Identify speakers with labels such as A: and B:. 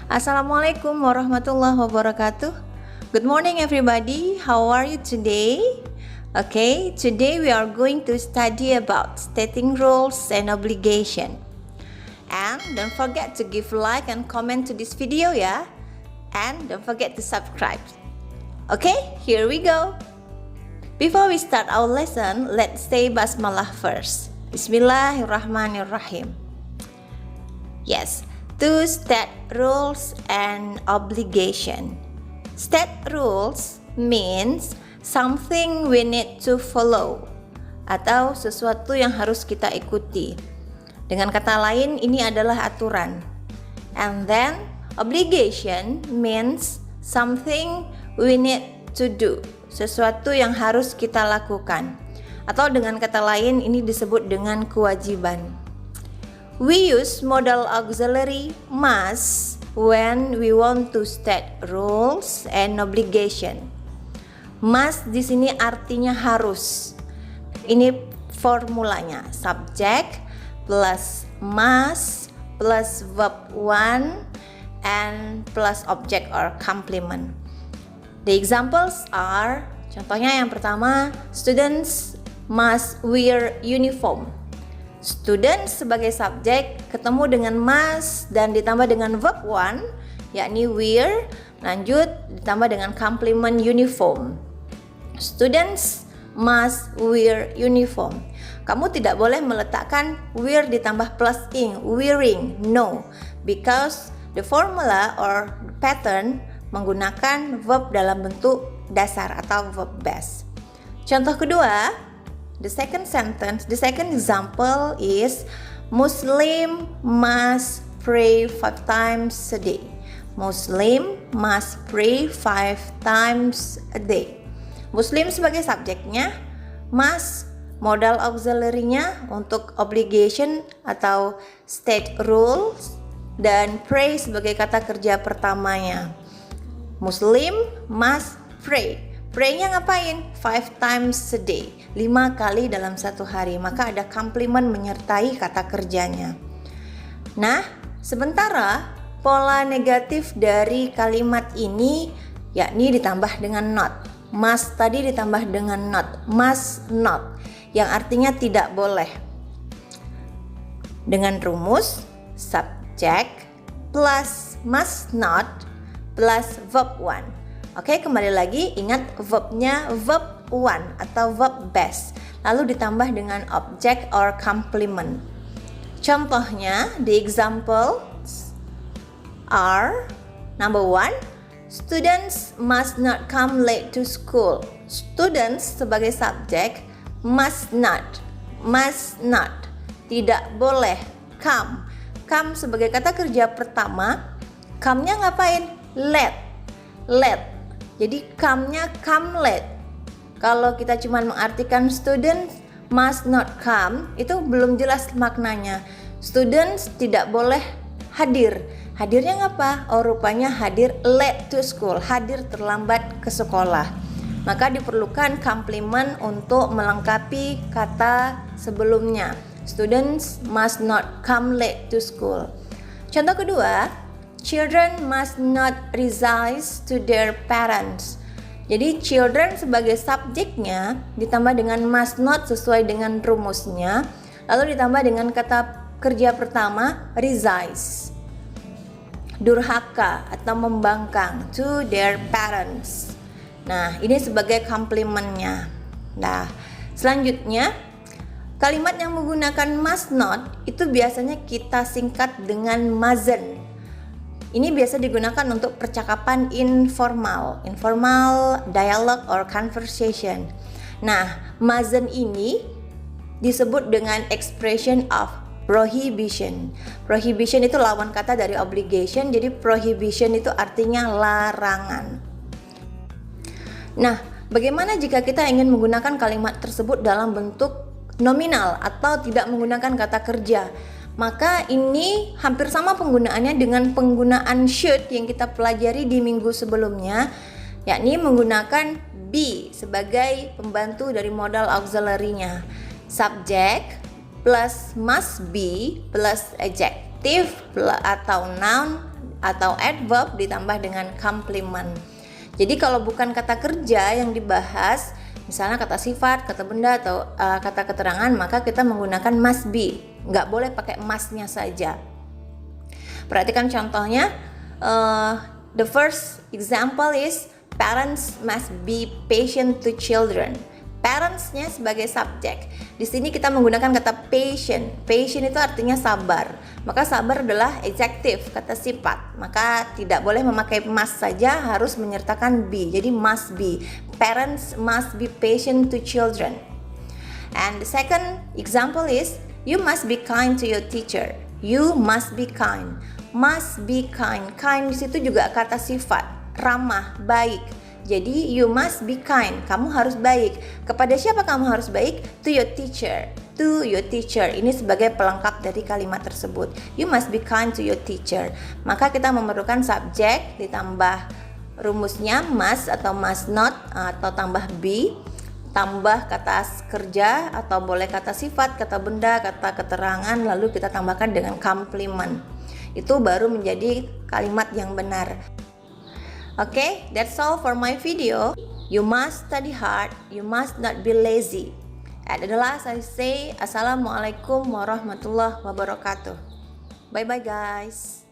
A: Assalamualaikum warahmatullahi wabarakatuh. Good morning everybody. How are you today? Okay, today we are going to study about stating rules and obligation. And don't forget to give like and comment to this video ya. And don't forget to subscribe. Okay, here we go. Before we start our lesson, let's say basmalah first. Bismillahirrahmanirrahim. Yes, to state rules and obligation. State rules means something we need to follow, atau sesuatu yang harus kita ikuti. Dengan kata lain, ini adalah aturan. And then obligation means something we need to do, sesuatu yang harus kita lakukan. Atau dengan kata lain, ini disebut dengan kewajiban. We use modal auxiliary must when we want to state rules and obligation. Must di sini artinya harus. Ini formulanya, subject plus must plus verb one and plus object or complement. The examples are, contohnya yang pertama, students must wear uniform. Student sebagai subjek ketemu dengan must dan ditambah dengan verb one, yakni wear, lanjut ditambah dengan complement uniform. Students must wear uniform. Kamu tidak boleh meletakkan wear ditambah plus ing, wearing, no, because the formula or pattern menggunakan verb dalam bentuk dasar atau verb base. Contoh kedua, the second example is Muslim must pray 5 times a day. Muslim must pray 5 times a day. Muslim sebagai subjeknya, must modal auxiliary-nya untuk obligation atau state rules, dan pray sebagai kata kerja pertamanya. Muslim must pray. Pray-nya ngapain? 5 times a day, 5 kali dalam satu hari. Maka ada complement menyertai kata kerjanya. Nah, sementara pola negatif dari kalimat ini yakni ditambah dengan not. Must tadi ditambah dengan not, must not, yang artinya tidak boleh. Dengan rumus subject plus must not plus verb one. Oke, kembali lagi, ingat verbnya verb one atau verb base, lalu ditambah dengan object or complement. Contohnya, the examples are, number one, students must not come late to school. Students sebagai subjek, must not, tidak boleh. Come sebagai kata kerja pertama, come-nya ngapain? Late. Jadi come-nya come late. Kalau kita cuma mengartikan students must not come, itu belum jelas maknanya. Students tidak boleh hadir. Hadirnya ngapa? Oh, rupanya hadir late to school, hadir terlambat ke sekolah. Maka diperlukan complement untuk melengkapi kata sebelumnya. Students must not come late to school. Contoh kedua, children must not resist to their parents. Jadi children sebagai subjeknya ditambah dengan must not sesuai dengan rumusnya, lalu ditambah dengan kata kerja pertama resist, durhaka atau membangkang, to their parents. Nah, ini sebagai complementnya. Nah, selanjutnya kalimat yang menggunakan must not itu biasanya kita singkat dengan mazen. Ini biasa digunakan untuk percakapan informal dialogue or conversation. Nah, mazen ini disebut dengan expression of prohibition. Prohibition itu lawan kata dari obligation, jadi prohibition itu artinya larangan. Nah, bagaimana jika kita ingin menggunakan kalimat tersebut dalam bentuk nominal atau tidak menggunakan kata kerja? Maka ini hampir sama penggunaannya dengan penggunaan should yang kita pelajari di minggu sebelumnya, yakni menggunakan be sebagai pembantu dari modal auxiliary-nya. Subject plus must be plus adjective atau noun atau adverb ditambah dengan complement. Jadi kalau bukan kata kerja yang dibahas, misalnya kata sifat, kata benda, atau kata keterangan, maka kita menggunakan must be. Nggak boleh pakai must-nya saja. Perhatikan contohnya. The first example is parents must be patient to children. Parents-nya sebagai subjek. Di sini kita menggunakan kata patient. Patient itu artinya sabar. Maka sabar adalah adjective, kata sifat. Maka tidak boleh memakai must saja, harus menyertakan be. Jadi must be. Parents must be patient to children. And the second example is you must be kind to your teacher. You must be kind. Must be kind. Kind di situ juga kata sifat, ramah, baik. Jadi you must be kind. Kamu harus baik. Kepada siapa kamu harus baik? To your teacher. To your teacher. Ini sebagai pelengkap dari kalimat tersebut. You must be kind to your teacher. Maka kita memerlukan subjek ditambah rumusnya must atau must not atau tambah be, tambah kata kerja atau boleh kata sifat, kata benda, kata keterangan, lalu kita tambahkan dengan complement. Itu baru menjadi kalimat yang benar. Okay, that's all for my video. You must study hard, you must not be lazy. At the last I say, Assalamualaikum warahmatullahi wabarakatuh. Bye bye guys.